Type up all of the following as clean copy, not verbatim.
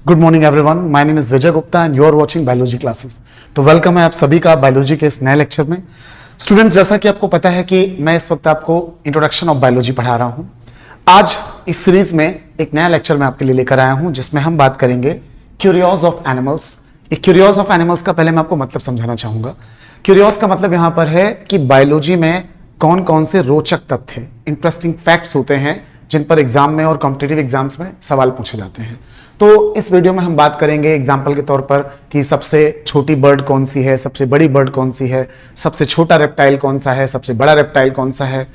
Good morning everyone, my name is Vijay Gupta and you are watching biology classes. तो welcome है आप सभी का बायोलॉजी के इस नए लेक्चर में। स्टूडेंट्स, जैसा कि आपको पता है कि मैं इस वक्त आपको इंट्रोडक्शन ऑफ बायोलॉजी पढ़ा रहा हूं। आज इस सीरीज में एक नया लेक्चर मैं आपके लिए लेकर आया हूं जिसमें हम बात करेंगे curios of animals. Curios of animals का पहले मैं आपको मतलब समझाना चाहूंगा। क्यूरियोस का मतलब यहां पर है कि बायोलॉजी में कौन कौन से रोचक तथ्य, इंटरेस्टिंग फैक्ट्स होते हैं जिन पर एग्जाम में और कॉम्पिटिटिव एग्जाम्स में सवाल पूछे जाते हैं। तो इस वीडियो में हम बात करेंगे एग्जाम्पल के तौर पर कि सबसे छोटी बर्ड कौन सी है, सबसे बड़ी बर्ड कौन सी है, सबसे छोटा रेप्टाइल कौन सा है, सबसे बड़ा रेप्टाइल कौन सा है,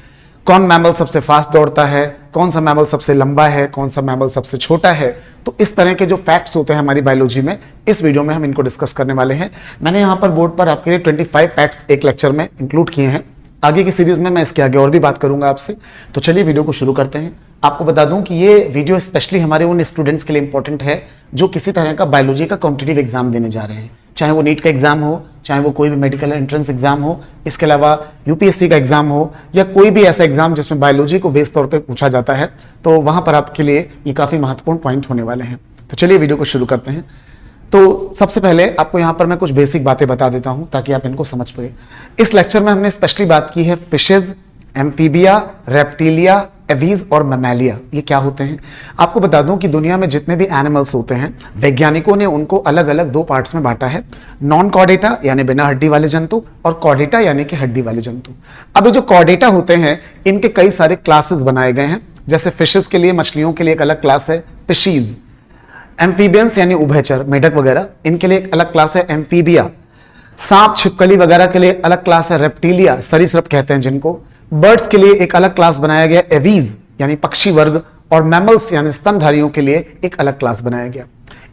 कौन मैमल सबसे फास्ट दौड़ता है, कौन सा मैमल सबसे लंबा है, कौन सा मैमल सबसे छोटा है। तो इस तरह के जो फैक्ट्स होते हैं हमारी बायोलॉजी में, इस वीडियो में हम इनको डिस्कस करने वाले हैं। मैंने यहाँ पर बोर्ड पर आपके लिए 25 फैक्ट्स एक लेक्चर में इंक्लूड किए हैं। आगे की सीरीज में मैं इसके आगे और भी बात करूंगा आपसे। तो चलिए वीडियो को शुरू करते हैं। आपको बता दूं कि ये वीडियो स्पेशली हमारे उन स्टूडेंट्स के लिए इंपॉर्टेंट है जो किसी तरह का बायोलॉजी का कॉम्पिटिटिव एग्जाम देने जा रहे हैं, चाहे वो नीट का एग्जाम हो, चाहे वो कोई भी मेडिकल एंट्रेंस एग्जाम हो, इसके अलावा यूपीएससी का एग्जाम हो, या कोई भी ऐसा एग्जाम जिसमें बायोलॉजी को बेस तौर पर पूछा जाता है। तो वहां पर आपके लिए ये काफी महत्वपूर्ण पॉइंट होने वाले हैं। तो चलिए वीडियो को शुरू करते हैं। तो सबसे पहले आपको यहां पर मैं कुछ बेसिक बातें बता देता हूं ताकि आप इनको समझ पाए। इस लेक्चर में हमने स्पेशली बात की है फिशेज, एम्फीबिया, रेप्टिलिया, एवीज और मैमेलिया, ये क्या होते हैं। आपको बता दूं कि दुनिया में जितने भी एनिमल्स होते हैं वैज्ञानिकों ने उनको अलग अलग दो पार्ट्स में बांटा है, नॉन कॉर्डेटा यानी बिना हड्डी वाले जंतु और कॉर्डेटा यानी कि हड्डी वाले जंतु। अब ये जो कॉर्डेटा होते हैं इनके कई सारे क्लासेस बनाए गए हैं। जैसे फिशेस के लिए, मछलियों के लिए एक अलग क्लास है फिशीज, एम्फीबियंस यानी उभयचर, मेढक वगैरह, इनके लिए एक अलग क्लास है एम्फीबिया, सांप छिपकली वगैरह के लिए अलग क्लास है रेप्टिलिया, सरीसृप कहते हैं जिनको। बर्ड्स के लिए एक अलग क्लास बनाया गया एवीज यानी पक्षी वर्ग, और मैमल्स यानी स्तनधारियों के लिए एक अलग क्लास बनाया गया।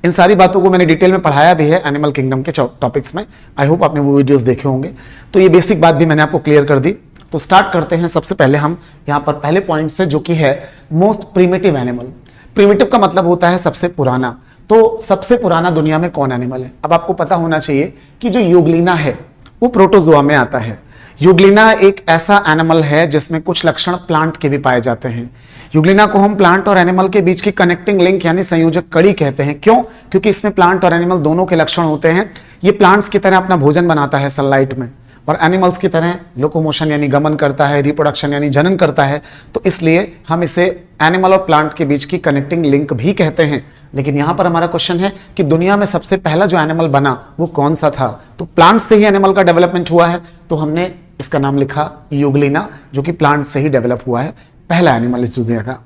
इन सारी बातों को मैंने डिटेल में पढ़ाया भी है एनिमल किंगडम के टॉपिक्स में। आई होप आपने वो वीडियोस देखे होंगे। तो ये बेसिक बात भी मैंने आपको क्लियर कर दी। तो स्टार्ट करते हैं। सबसे पहले हम यहाँ पर पहले पॉइंट से, जो कि है मोस्ट प्रिमिटिव एनिमल। प्रिमिटिव का मतलब होता है सबसे पुराना। तो सबसे पुराना दुनिया में कौन एनिमल है। अब आपको पता होना चाहिए कि जो यूग्लिना है वो प्रोटोजोआ में आता है। यूग्लिना एक ऐसा एनिमल है जिसमें कुछ लक्षण प्लांट के भी पाए जाते हैं। यूग्लिना को हम प्लांट और एनिमल के बीच की कनेक्टिंग लिंक यानी संयोजक कड़ी कहते हैं। क्यों? क्योंकि इसमें प्लांट और एनिमल दोनों के लक्षण होते हैं। ये प्लांट्स की तरह अपना भोजन बनाता है सनलाइट में, और एनिमल्स की तरह लोकोमोशन यानी गमन करता है, रिप्रोडक्शन यानी जनन करता है। तो इसलिए हम इसे एनिमल और प्लांट के बीच की कनेक्टिंग लिंक भी कहते हैं। लेकिन यहां पर हमारा क्वेश्चन है कि दुनिया में सबसे पहला जो एनिमल बना वो कौन सा था। तो प्लांट से ही एनिमल का डेवलपमेंट हुआ है, तो हमने इसका नाम लिखा यूग्लिना, जो कि प्लांट से ही डेवलप हुआ है, पहला एनिमल इस दुनिया का।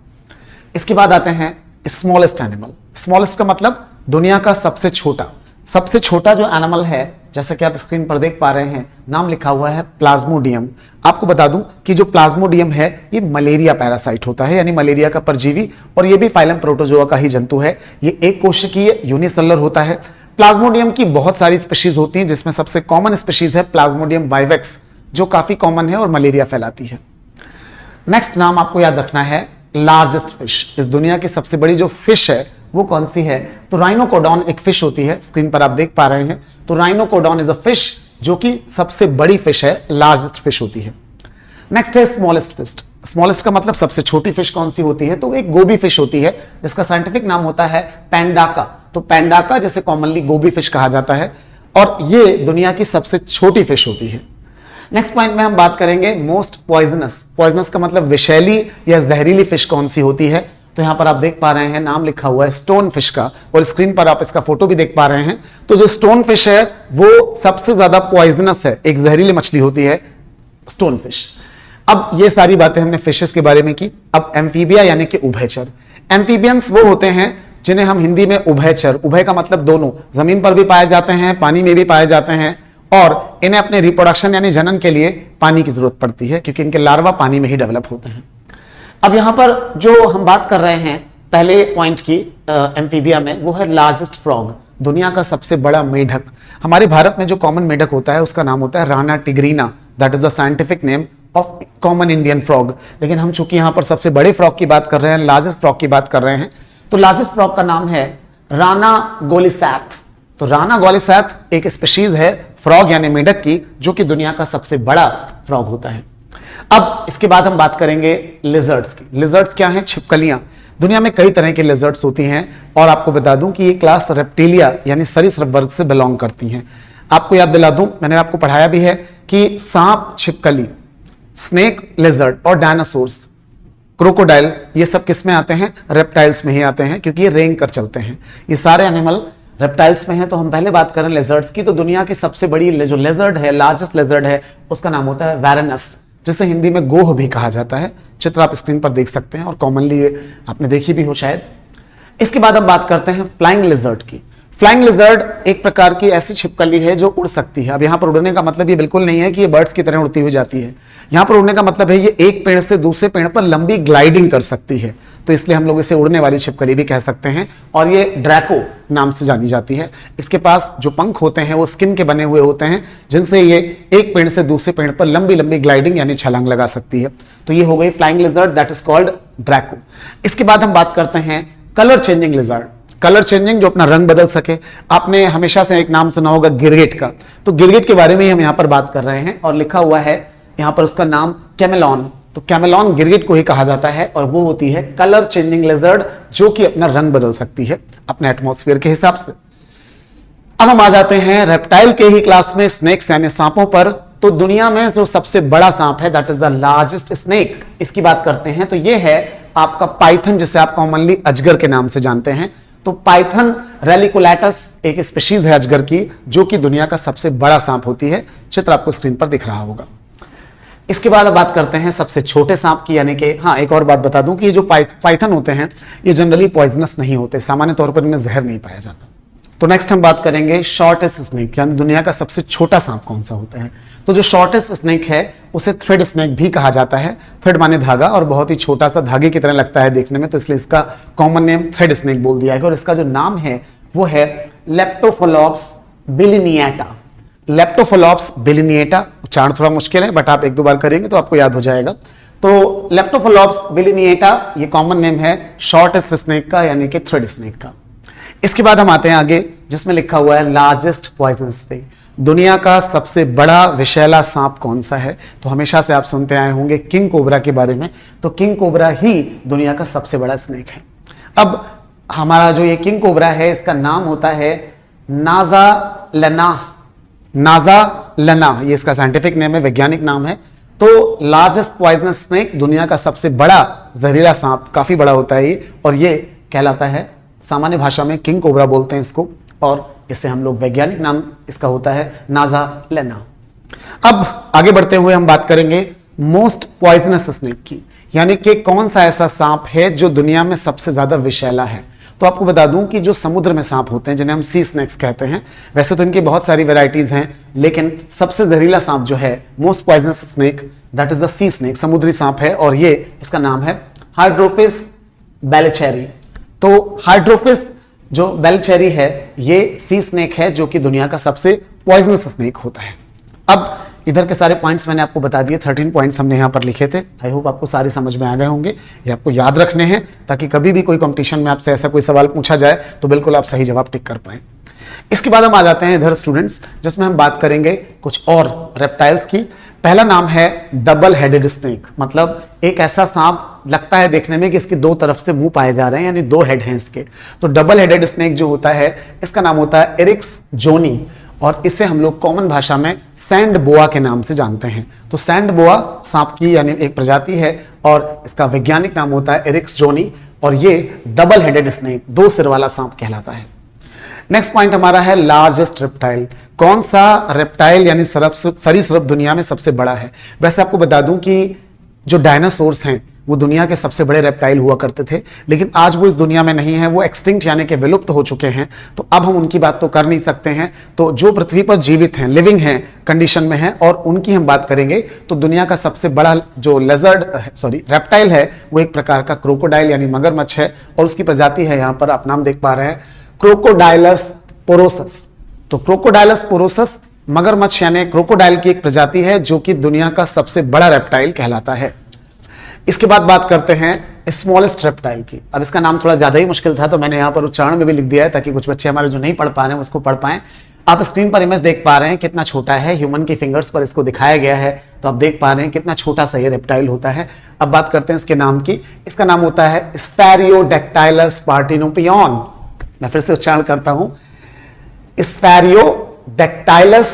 इसके बाद आते हैं स्मॉलेस्ट एनिमल। स्मॉलेस्ट का मतलब दुनिया का सबसे छोटा। सबसे छोटा जो एनिमल है, जैसा कि आप स्क्रीन पर देख पा रहे हैं, नाम लिखा हुआ है प्लाज्मोडियम। आपको बता दूं कि जो प्लाज्मोडियम है ये मलेरिया पैरासाइट होता है, यानी मलेरिया का परजीवी, और ये भी फाइलम प्रोटोजोआ का ही जंतु है। ये एक कोशिकीय यूनिसेलुलर होता है। प्लाज्मोडियम की बहुत सारी स्पीशीज होती हैं, जिसमें सबसे कॉमन स्पीशीज है प्लाज्मोडियम वाइवेक्स, जो काफी कॉमन है और मलेरिया फैलाती है। नेक्स्ट नाम आपको याद रखना है लार्जेस्ट फिश। इस दुनिया की सबसे बड़ी जो फिश है वो कौन सी है। तो राइनोकोडॉन एक फिश होती है, स्क्रीन पर आप देख पा रहे हैं। तो राइनोकोडॉन इज अ फिश जो कि सबसे बड़ी फिश है, लार्जेस्ट फिश होती है। नेक्स्ट है स्मॉलेस्ट फिश। स्मॉलेस्ट का मतलब सबसे छोटी फिश कौन सी होती है। तो एक गोबी फिश होती है जिसका साइंटिफिक नाम होता है पैंडाका। तो पैंडाका जैसे कॉमनली गोबी फिश कहा जाता है, और ये दुनिया की सबसे छोटी फिश होती है। नेक्स्ट पॉइंट में हम बात करेंगे मोस्ट पॉइजनस। पॉइजनस का मतलब विषैली या जहरीली फिश कौन सी होती है। तो यहां पर आप देख पा रहे हैं नाम लिखा हुआ है स्टोन फिश का, और स्क्रीन पर आप इसका फोटो भी देख पा रहे हैं। तो जो स्टोन फिश है वो सबसे ज्यादा पॉइजनस है, एक जहरीली मछली होती है स्टोन फिश। अब ये सारी बातें हमने फिशेस के बारे में की। अब एम्फीबिया यानी कि उभयचर। एम्फीबियंस वो होते हैं जिन्हें हम हिंदी में उभयचर, उभय का मतलब दोनों, जमीन पर भी पाए जाते हैं, पानी में भी पाए जाते हैं, और इन्हें अपने रिप्रोडक्शन यानी जनन के लिए पानी की जरूरत पड़ती है क्योंकि इनके लार्वा पानी में ही डेवलप होते हैं। अब यहां पर जो हम बात कर रहे हैं पहले पॉइंट की एम्फीबिया में, वो है लार्जेस्ट फ्रॉग, दुनिया का सबसे बड़ा मेढक। हमारे भारत में जो कॉमन मेढक होता है उसका नाम होता है Rana tigrina, that is the scientific name of common Indian frog. लेकिन हम चूंकि यहां पर सबसे बड़े फ्रॉग की बात कर रहे हैं, लार्जेस्ट फ्रॉग की बात कर रहे हैं, तो लार्जेस्ट फ्रॉग का नाम है राना गोलिसैथ। तो राना गोलिसैथ एक स्पीशीज है फ्रॉग यानी मेढक की, जो कि दुनिया का सबसे बड़ा फ्रॉग होता है। अब इसके बाद हम बात करेंगे लिजर्ड्स की। लिजर्ड्स क्या हैं? छिपकलियां। दुनिया में कई तरह के लेजर्ड्स होती हैं और आपको बता दूं कि ये क्लास रेप्टिलिया यानी सरीसृप वर्ग से बिलोंग करती हैं। आपको याद दिला दूं, मैंने आपको पढ़ाया भी है कि सांप, छिपकली, स्नेक, लेजर्ड और डायनासोर्स, क्रोकोडाइल, ये सब किस में आते हैं? रेप्टाइल्स में ही आते हैं, क्योंकि ये रेंग कर चलते हैं। ये सारे एनिमल रेप्टाइल्स में हैं। तो हम पहले बात करें लेजर्ड्स की, तो दुनिया की सबसे बड़ी जो लेजर्ड है, लार्जेस्ट लेजर्ड है, उसका नाम होता है वैरनस, जिसे हिंदी में गोह भी कहा जाता है। चित्र आप स्क्रीन पर देख सकते हैं और कॉमनली ये आपने देखी भी हो शायद। इसके बाद हम बात करते हैं फ्लाइंग लिजर्ड की। फ्लाइंग लिजर्ड एक प्रकार की ऐसी छिपकली है जो उड़ सकती है। अब यहां पर उड़ने का मतलब ये बिल्कुल नहीं है कि ये बर्ड्स की तरह उड़ती हुई जाती है। यहां पर उड़ने का मतलब है ये एक पेड़ से दूसरे पेड़ पर लंबी ग्लाइडिंग कर सकती है, तो इसलिए हम लोग इसे उड़ने वाली छिपकली भी कह सकते हैं। और ये ड्रैको नाम से जानी जाती है। इसके पास जो पंख होते हैं वो स्किन के बने हुए होते हैं, जिनसे ये एक पेड़ से दूसरे पेड़ पर लंबी लंबी ग्लाइडिंग यानी छलांग लगा सकती है। तो ये हो गई flying lizard, that is called Draco. इसके बाद हम बात करते हैं colour changing lizard. Colour changing, जो अपना रंग बदल सके। आपने हमेशा से एक नाम सुना होगा गिरगिट का, तो गिरगिट के बारे में ही हम यहां पर बात कर रहे हैं और लिखा हुआ है यहां पर उसका नाम कैमेलॉन। तो कैमेलॉन गिरगिट को ही कहा जाता है और वो होती है कलर चेंजिंग लिजर्ड, जो कि अपना रंग बदल सकती है अपने एटमॉस्फेयर के हिसाब से। अब हम आ जाते हैं रेप्टाइल के ही क्लास में, स्नेक्स यानी सांपों पर। तो दुनिया में जो सबसे बड़ा सांप है, that is the largest snake, इसकी बात करते हैं तो ये है आपका पाइथन, जिसे आप कॉमनली अजगर के नाम से जानते हैं। तो पाइथन रेलिकुलेटस एक स्पीशीज है अजगर की, जो कि दुनिया का सबसे बड़ा सांप होती है। चित्र आपको स्क्रीन पर दिख रहा होगा। इसके बाद अब बात करते हैं सबसे छोटे सांप की, यानी कि हाँ, एक और बात बता दूं कि ये जो पाइथन होते हैं ये जनरली पॉइजनस नहीं होते, सामान्य तौर पर इनमें जहर नहीं पाया जाता। तो नेक्स्ट हम बात करेंगे शॉर्टेस्ट स्नेक, यानी दुनिया का सबसे छोटा सांप कौन सा होता है। तो जो शॉर्टेस्ट स्नेक है उसे थ्रेड स्नेक भी कहा जाता है। थ्रेड माने धागा, और बहुत ही छोटा सा धागे की तरह लगता है देखने में, तो इसलिए इसका कॉमन नेम थ्रेड स्नेक बोल दिया गया। और इसका जो नाम है वो है लेप्टोफोलॉप्स बिलिनिएटा। लेप्टोफोलॉप्स बिलिनिएटा, उच्चारण थोड़ा मुश्किल है बट आप एक दो बार करेंगे तो आपको याद हो जाएगा। तो लेप्टोफोलॉप्स बिलिनिएटा ये कॉमन नेम है शॉर्टेस्ट स्नेक का, यानी कि थ्रेड स्नेक का। इसके बाद हम आते हैं आगे, जिसमें लिखा हुआ है लार्जेस्ट पॉइजनस स्नेक। दुनिया का सबसे बड़ा विषैला सांप कौन सा है? तो हमेशा से आप सुनते आए होंगे किंग कोबरा के बारे में, तो किंग कोबरा ही दुनिया का सबसे बड़ा स्नेक है। अब हमारा जो ये किंग कोबरा है, इसका नाम होता है नाज़ालेना। नाज़ालेना ये इसका साइंटिफिक नेम है, वैज्ञानिक नाम है। तो लार्जेस्ट पॉइजनस स्नेक, दुनिया का सबसे बड़ा जहरीला सांप, काफी बड़ा होता है ये, और ये कहलाता है, सामान्य भाषा में किंग कोबरा बोलते हैं इसको, और इससे हम लोग वैज्ञानिक नाम इसका होता है नाज़ालेना। अब आगे बढ़ते हुए हम बात करेंगे मोस्ट पॉइजनस स्नेक की, यानी कि कौन सा ऐसा सांप है जो दुनिया में सबसे ज्यादा विषैला है। तो आपको बता दूं कि जो समुद्र में सांप होते हैं, जिन्हें हम सी स्नेक्स कहते हैं, वैसे तो इनकी बहुत सारी वैरायटीज हैं, लेकिन सबसे जहरीला सांप जो है, most poisonous snake, that is the C snake, समुद्री सांप है, और ये इसका नाम है हाइड्रोपिस बेलिचेरी। तो हाइड्रोपिस जो बेलिचेरी है ये सी स्नेक है, जो कि दुनिया का सबसे पॉइजनस स्नेक होता है। अब इधर के सारे पॉइंट्स मैंने आपको बता दिए, 13 पॉइंट्स हमने यहां पर लिखे थे। आई होप आपको सारे समझ में आ गए होंगे, ये आपको याद रखने हैं ताकि कभी भी कोई कंपटीशन में आपसे ऐसा कोई सवाल पूछा जाए तो बिल्कुल आप सही जवाब टिक कर पाए। इसके बाद हम आ जाते हैं इधर स्टूडेंट्स, जिसमें हम बात करेंगे कुछ और रेप्टाइल्स की। पहला नाम है डबल हेडेड स्नेक, मतलब एक ऐसा सांप लगता है देखने में कि इसके दो तरफ से मुंह पाए जा रहे हैं, यानी दो हेड हैं इसके। तो डबल हेडेड स्नेक जो होता है, इसका नाम होता है एरिक्स जोनी, और इसे हम लोग कॉमन भाषा में सैंड बोआ के नाम से जानते हैं। तो सैंड बोआ सांप की यानी एक प्रजाति है, और इसका वैज्ञानिक नाम होता है एरिक्स जोनी, और ये डबल हेडेड स्नेक, दो सिर वाला सांप कहलाता है। नेक्स्ट पॉइंट हमारा है लार्जेस्ट रेप्टाइल। कौन सा रेप्टाइल यानी सरीसृप दुनिया में सबसे बड़ा है? वैसे आपको बता दूं कि जो डायनासोर्स हैं वो दुनिया के सबसे बड़े रेप्टाइल हुआ करते थे, लेकिन आज वो इस दुनिया में नहीं है, वो एक्सटिंक्ट यानी कि विलुप्त हो चुके हैं। तो अब हम उनकी बात तो कर नहीं सकते हैं। तो जो पृथ्वी पर जीवित हैं, लिविंग हैं कंडीशन में हैं, और उनकी हम बात करेंगे तो दुनिया का सबसे बड़ा जो रेप्टाइल है वो एक प्रकार का क्रोकोडाइल यानी मगरमच्छ है, और उसकी प्रजाति है, यहाँ पर आप नाम देख पा रहे हैं, क्रोकोडाइलस पोरोसस। तो क्रोकोडाइलस पोरोसस मगरमच्छ यानी क्रोकोडाइल की एक प्रजाति है, जो कि दुनिया का सबसे बड़ा रेप्टाइल कहलाता है। इसके बाद बात करते हैं स्मॉलेस्ट रेप्टाइल की। अब इसका नाम थोड़ा ज्यादा ही मुश्किल था, तो मैंने यहां पर उच्चारण में भी लिख दिया है ताकि कुछ बच्चे हमारे जो नहीं पढ़ पा रहे हैं उसको पढ़ पाएं। आप स्क्रीन पर इमेज देख पा रहे हैं कितना छोटा है, ह्यूमन की फिंगर्स पर इसको दिखाया गया है, तो आप देख पा रहे हैं कितना छोटा सा ये रेप्टाइल होता है। अब बात करते हैं इसके नाम की। इसका नाम होता है स्फेरियोडेक्टाइलस पार्टेनोपियन। मैं फिर से उच्चारण करता हूं, स्फेरियोडेक्टाइलस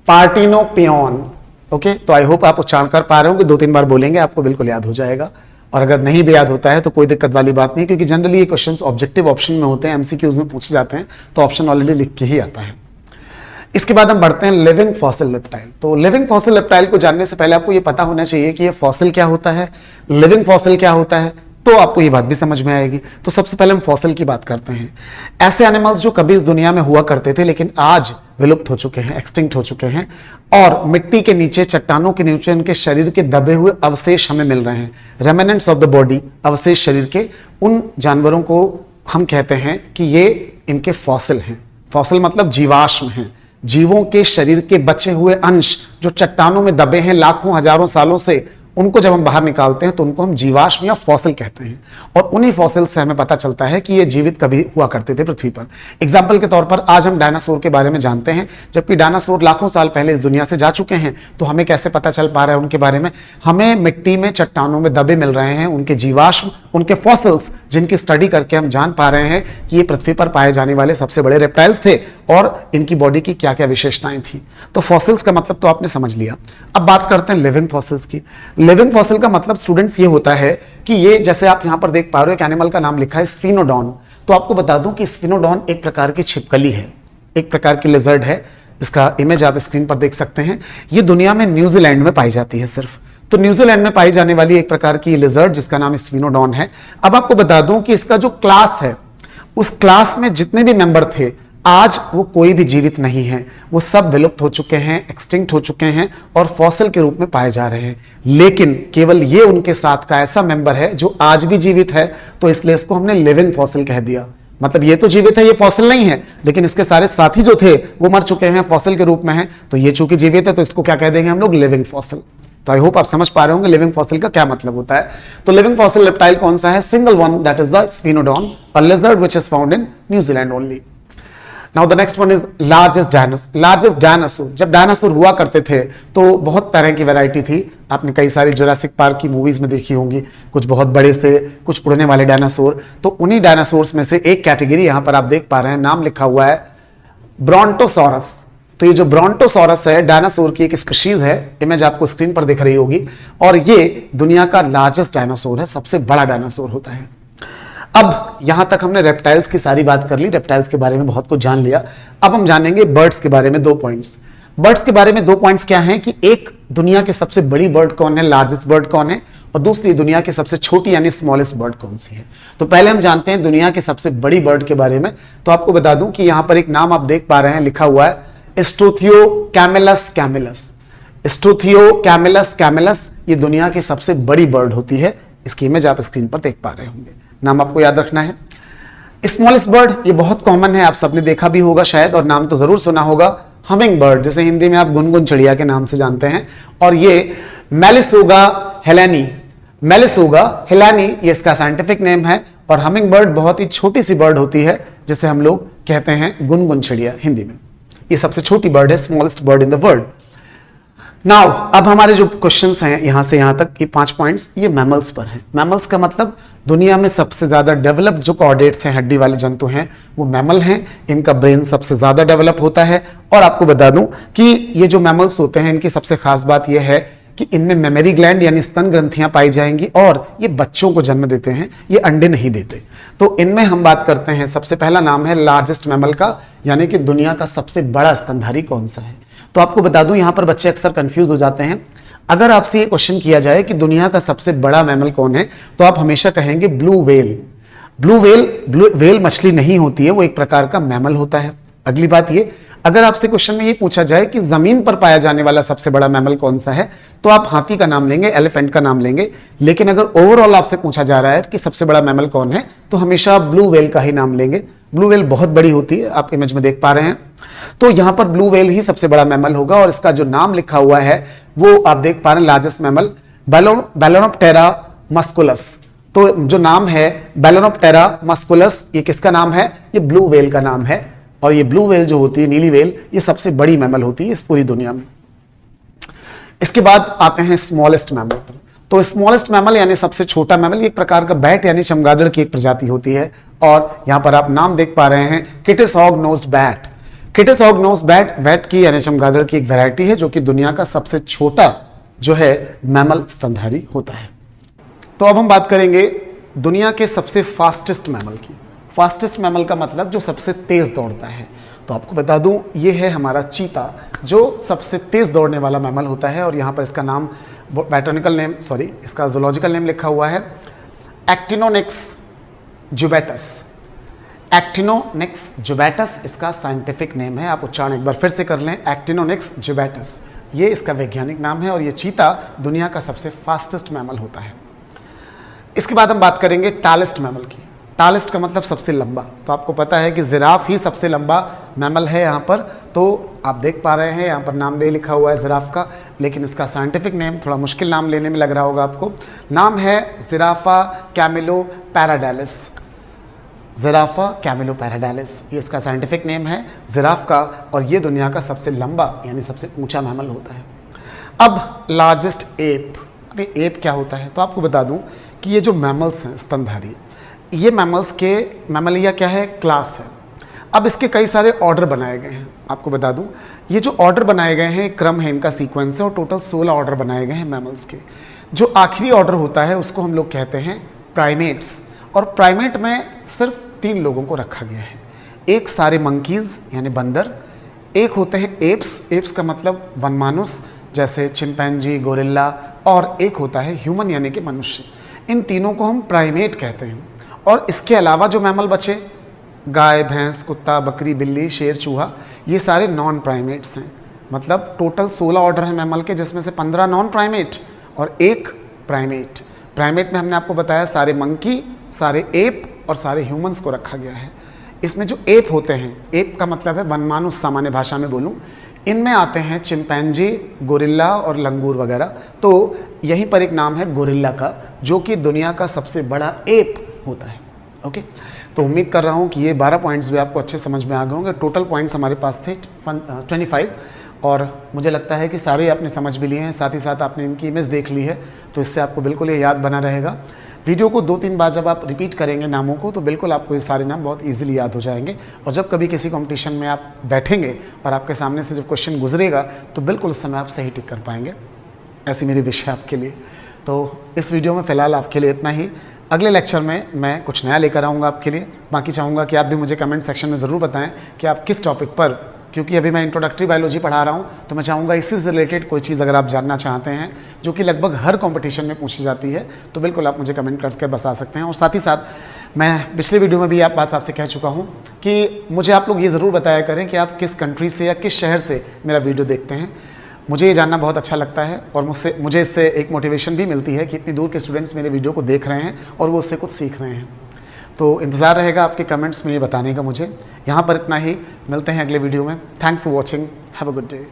पार्टेनोपियन। ओके, तो आई होप आप उच्चारण कर पा रहे हो कि 2-3 बार बोलेंगे आपको बिल्कुल याद हो जाएगा। और अगर नहीं भी याद होता है तो कोई दिक्कत वाली बात नहीं, क्योंकि जनरली ये क्वेश्चंस ऑब्जेक्टिव ऑप्शन में होते हैं, एमसीक्यूज में पूछे जाते हैं, तो ऑप्शन ऑलरेडी लिख के ही आता है। इसके बाद हम बढ़ते हैं लिविंग फॉसिल रेप्टाइल। तो लिविंग फॉसिल रेप्टाइल को जानने से पहले आपको ये पता होना चाहिए कि ये फॉसिल क्या होता है, लिविंग फॉसिल क्या होता है, तो आपको ये बात भी समझ में आएगी। तो सबसे पहले हम फॉसिल की बात करते हैं। ऐसे एनिमल्स जो कभी इस दुनिया में हुआ करते थे लेकिन आज विलुप्त हो चुके हैं, एक्सटिंक्ट हो चुके हैं, और मिट्टी के नीचे, चट्टानों के नीचे उनके शरीर के दबे हुए अवशेष हमें मिल रहे हैं, रेमिनेंट्स ऑफ द बॉडी, अवशेष शरीर के। उन जानवरों को हम कहते हैं कि ये इनके फॉसिल हैं। फॉसिल मतलब जीवाश्म हैं, जीवों के शरीर के बचे हुए अंश जो चट्टानों में दबे हैं लाखों हजारों सालों से, उनको जब हम बाहर निकालते हैं तो उनको हम जीवाश्म या फॉसिल कहते हैं। और उन्हीं फॉसिल से हमें पता चलता है कि ये जीवित कभी हुआ करते थे पृथ्वी पर। एग्जाम्पल के तौर पर आज हम डायनासोर के बारे में जानते हैं, जबकि डायनासोर लाखों साल पहले इस दुनिया से जा चुके हैं। तो हमें कैसे पता चल पा रहा है उनके बारे में? हमें मिट्टी में, चट्टानों में दबे मिल रहे हैं उनके जीवाश्म, उनके फॉसिल्स, जिनकी स्टडी करके हम जान पा रहे हैं कि ये पृथ्वी पर पाए जाने वाले सबसे बड़े रेप्टाइल्स थे और इनकी बॉडी की क्या क्या विशेषताएं थी। तो फॉसिल्स का मतलब तो आपने समझ लिया। अब बात करते हैं लिविंग फॉसिल्स की। लिविंग फॉसिल का मतलब स्टूडेंट्स ये होता है कि ये, जैसे आप यहां पर देख पा रहे हो, एक एनिमल का नाम लिखा है स्फिनोडॉन। तो आपको बता दूं कि स्फिनोडॉन एक प्रकार की छिपकली है, एक प्रकार की लिजर्ड है। इसका इमेज आप स्क्रीन पर देख सकते हैं। ये दुनिया में न्यूजीलैंड में पाई जाती है सिर्फ। तो न्यूजीलैंड में पाई जाने वाली एक प्रकार की लिजर्ड जिसका नाम स्फिनोडॉन है। अब आपको बता दूं कि इसका जो क्लास है, उस क्लास में जितने भी मेंबर थे, आज वो कोई भी जीवित नहीं है, वो सब विलुप्त हो चुके हैं, एक्सटिंक्ट हो चुके हैं और फॉसिल के रूप में पाए जा रहे हैं। लेकिन केवल ये उनके साथ का ऐसा मेंबर है जो आज भी जीवित है, तो इसलिए इसको हमने लिविंग फॉसिल कह दिया। मतलब ये तो जीवित है, ये फॉसिल नहीं है, लेकिन इसके सारे साथी जो थे वो मर चुके हैं, फॉसिल के रूप में हैं। तो ये चूंकि जीवित है तो इसको क्या कह देंगे हम लोग? Living fossil. तो आई होप आप समझ पा रहे होंगे लिविंग फॉसिल का क्या मतलब होता है। तो लिविंग फॉसिल रेप्टाइल कौन सा है? Single one, that is the स्फिनोडॉन, a lizard which is found in New Zealand only. Now the next one is largest dinosaur. Largest dinosaur, जब डायनासोर हुआ करते थे तो बहुत तरह की वैरायटी थी। आपने कई सारी जुरासिक पार्क की मूवीज में देखी होंगी, कुछ बहुत बड़े से, कुछ उड़ने वाले डायनासोर। तो उन्हीं डायनासोर्स में से एक कैटेगरी यहां पर आप देख पा रहे हैं, नाम लिखा हुआ है ब्रोंटोसॉरस। तो ये जो ब्रोंटोसॉरस है, डायनासोर की एक स्पीशीज है, इमेज आपको स्क्रीन पर दिख रही होगी, और ये दुनिया का लार्जेस्ट डायनासोर है, सबसे बड़ा डायनासोर होता है। अब यहां तक हमने रेप्टाइल्स की सारी बात कर ली, रेप्टाइल्स के बारे में बहुत कुछ जान लिया। अब हम जानेंगे बर्ड्स के बारे में 2 पॉइंट्स। बर्ड्स के बारे में 2 पॉइंट्स क्या हैं कि एक, दुनिया की सबसे बड़ी बर्ड कौन है, लार्जेस्ट बर्ड कौन है, और दूसरी, दुनिया की सबसे छोटी यानी स्मॉलेस्ट बर्ड कौन सी है। तो पहले हम जानते हैं दुनिया की सबसे बड़ी बर्ड के बारे में। तो आपको बता दूं कि यहां पर एक नाम आप देख पा रहे हैं, लिखा हुआ है स्ट्रोथियोकैमेलस कैमेलस। स्ट्रोथियोकैमेलस कैमेलस ये दुनिया की सबसे बड़ी बर्ड होती है। इसकी इमेज आप स्क्रीन पर देख पा रहे होंगे, नाम आपको याद रखना है। स्मॉलेस्ट बर्ड, ये बहुत कॉमन है, आप सबने देखा भी होगा शायद, और नाम तो जरूर सुना होगा, हमिंग बर्ड, जैसे हिंदी में आप गुनगुन चिड़िया के नाम से जानते हैं। और ये मेलिसोगा हेलानी, मेलिसोगा हेलानी ये इसका साइंटिफिक नेम है। और हमिंग बर्ड बहुत ही छोटी सी बर्ड होती है, जिसे हम लोग कहते हैं गुनगुन चिड़िया हिंदी में। ये सबसे छोटी बर्ड है, smallest bird in the world. Now अब हमारे जो क्वेश्चंस हैं यहां से यहां तक, ये 5 पॉइंट्स, ये मैमल्स पर हैं। मैमल्स का मतलब दुनिया में सबसे ज्यादा डेवलप्ड जो कॉर्डेट्स हैं, हड्डी वाले जंतु हैं, वो मैमल हैं। इनका ब्रेन सबसे ज्यादा डेवलप होता है। और आपको बता दूं कि ये जो मैमल्स होते हैं, इनकी सबसे खास बात यह है कि इनमें मेमोरी ग्लैंड यानी स्तन ग्रंथियां पाई जाएंगी, और ये बच्चों को जन्म देते हैं, ये अंडे नहीं देते। तो इनमें हम बात करते हैं, सबसे पहला नाम है लार्जेस्ट मैमल का, यानी कि दुनिया का सबसे बड़ा स्तनधारी कौन सा है। तो आपको बता दूं, यहां पर बच्चे अक्सर कंफ्यूज हो जाते हैं। अगर आपसे ये क्वेश्चन किया जाए कि दुनिया का सबसे बड़ा मैमल कौन है, तो आप हमेशा कहेंगे ब्लू व्हेल। ब्लू व्हेल मछली नहीं होती है, वो एक प्रकार का मैमल होता है। अगली बात ये, अगर आपसे क्वेश्चन में ये पूछा जाए कि जमीन पर पाया जाने वाला सबसे बड़ा मैमल कौन सा है, तो आप हाथी का नाम लेंगे, एलिफेंट का नाम लेंगे। लेकिन अगर ओवरऑल आपसे पूछा जा रहा है कि सबसे बड़ा मैमल कौन है, तो हमेशा आप ब्लू व्हेल का ही नाम लेंगे। ब्लू व्हेल बहुत बड़ी होती है, आप इमेज में देख पा रहे हैं। तो यहां पर ब्लू व्हेल ही सबसे बड़ा मैमल होगा, और इसका जो नाम लिखा हुआ है वो आप देख पा रहे हैं, लार्जेस्ट मैमल बैलेनोप्टेरा मस्कुलस। तो जो नाम है बैलेनोप्टेरा मस्कुलस, ये किसका नाम है? ये ब्लू व्हेल का नाम है। और ये ब्लू व्हेल जो होती है, नीली व्हेल, ये सबसे बड़ी मैमल होती है इस पूरी दुनिया में। इसके बाद आते हैं स्मॉलेस्ट मैमल पर। तो स्मॉलेस्ट मैमल यानी सबसे छोटा मैमल, एक प्रकार का बैट यानी चमगादड़ की एक प्रजाति होती है। और यहां पर आप नाम देख पा रहे हैं, Kitti's hog nosed bat. Kitti's hog nosed bat की यानी चमगादड़ की एक वैरायटी है जो कि दुनिया का सबसे छोटा जो है मैमल स्तनधारी होता है। तो अब हम बात करेंगे दुनिया के सबसे फास्टेस्ट मैमल की। फास्टेस्ट मैमल का मतलब जो सबसे तेज दौड़ता है। तो आपको बता दूं, ये है हमारा चीता, जो सबसे तेज दौड़ने वाला मैमल होता है। और यहाँ पर इसका नाम इसका जूलॉजिकल नेम लिखा हुआ है एक्टिनोनिक्स जुबैटस। एक्टिनोनिक्स जुबैटस इसका साइंटिफिक नेम है। आप उच्चारण एक बार फिर से कर लें, एक्टिनोनिक्स जुबैटस, ये इसका वैज्ञानिक नाम है। और ये चीता दुनिया का सबसे फास्टेस्ट मैमल होता है। इसके बाद हम बात करेंगे टालेस्ट मैमल की। टालेस्ट का मतलब सबसे लंबा। तो आपको पता है कि जिराफ ही सबसे लंबा मैमल है यहाँ पर। तो आप देख पा रहे हैं यहाँ पर नाम नहीं लिखा हुआ है जिराफ का, लेकिन इसका साइंटिफिक नेम थोड़ा मुश्किल नाम लेने में लग रहा होगा आपको। नाम है जिराफा कैमिलोपैराडाइलिस। जिराफा कैमिलोपैराडाइलिस, ये इसका साइंटिफिक नेम है जिराफ का। और ये दुनिया का सबसे लंबा यानी सबसे ऊंचा मैमल होता है। अब लार्जेस्ट एप। अरे एप क्या होता है? तो आपको बता दूं कि ये जो मैमल्स हैं स्तनधारी, ये मैमलिया क्या है? क्लास है। अब इसके कई सारे ऑर्डर बनाए गए हैं। आपको बता दूं, ये जो ऑर्डर बनाए गए हैं क्रम है, इनका सीक्वेंस है। और टोटल 16 ऑर्डर बनाए गए हैं मैमल्स के। जो आखिरी ऑर्डर होता है उसको हम लोग कहते हैं प्राइमेट्स। और प्राइमेट में सिर्फ 3 लोगों को रखा गया है। एक सारे मंकीज यानी बंदर, एक होते हैं एप्स। एप्स का मतलब वनमानुष जैसे चिंपैंजी, गोरिल्ला, और एक होता है ह्यूमन यानी कि मनुष्य। इन तीनों को हम प्राइमेट कहते हैं। और इसके अलावा जो मैमल बचे, गाय, भैंस, कुत्ता, बकरी, बिल्ली, शेर, चूहा, ये सारे नॉन प्राइमेट्स हैं। मतलब टोटल 16 ऑर्डर हैं मैमल के, जिसमें से 15 नॉन प्राइमेट और 1 प्राइमेट। प्राइमेट में हमने आपको बताया सारे मंकी, सारे एप और सारे ह्यूमंस को रखा गया है। इसमें जो एप होते हैं, एप का मतलब है वनमानुष, सामान्य भाषा में बोलूँ, इनमें आते हैं चिंपैंजी, गोरिल्ला और लंगूर वगैरह। तो यहीं पर एक नाम है गोरिल्ला का, जो कि दुनिया का सबसे बड़ा एप होता है। ओके, तो उम्मीद कर रहा हूँ कि ये 12 पॉइंट्स भी आपको अच्छे समझ में आ गए होंगे। टोटल पॉइंट्स हमारे पास थे 25, और मुझे लगता है कि सारे आपने समझ भी लिए हैं। साथ ही साथ आपने इनकी इमेज देख ली है, तो इससे आपको बिल्कुल ये याद बना रहेगा। वीडियो को 2-3 बार जब आप रिपीट करेंगे नामों को, तो बिल्कुल आपको ये सारे नाम बहुत ईजिली याद हो जाएंगे। और जब कभी किसी कॉम्पिटिशन में आप बैठेंगे और आपके सामने से जब क्वेश्चन गुजरेगा, तो बिल्कुल उस समय आप सही टिक कर पाएंगे। ऐसी मेरी विश है आपके लिए। तो इस वीडियो में फ़िलहाल आपके लिए इतना ही। अगले लेक्चर में मैं कुछ नया लेकर आऊँगा आपके लिए। बाकी चाहूँगा कि आप भी मुझे कमेंट सेक्शन में ज़रूर बताएं कि आप किस टॉपिक पर, क्योंकि अभी मैं इंट्रोडक्टरी बायोलॉजी पढ़ा रहा हूँ, तो मैं चाहूँगा इसी से रिलेटेड कोई चीज़ अगर आप जानना चाहते हैं जो कि लगभग हर कंपटीशन में पूछी जाती है, तो बिल्कुल आप मुझे कमेंट करके बता सकते हैं। और साथ ही साथ मैं पिछले वीडियो में भी आप बात आपसे कह चुका हूँ कि मुझे आप लोग ये ज़रूर बताया करें कि आप किस कंट्री से या किस शहर से मेरा वीडियो देखते हैं। मुझे ये जानना बहुत अच्छा लगता है, और मुझे इससे एक मोटिवेशन भी मिलती है कि इतनी दूर के स्टूडेंट्स मेरे वीडियो को देख रहे हैं और वो उससे कुछ सीख रहे हैं। तो इंतज़ार रहेगा आपके कमेंट्स में ये बताने का मुझे। यहाँ पर इतना ही, मिलते हैं अगले वीडियो में। Thanks for watching, have a good day.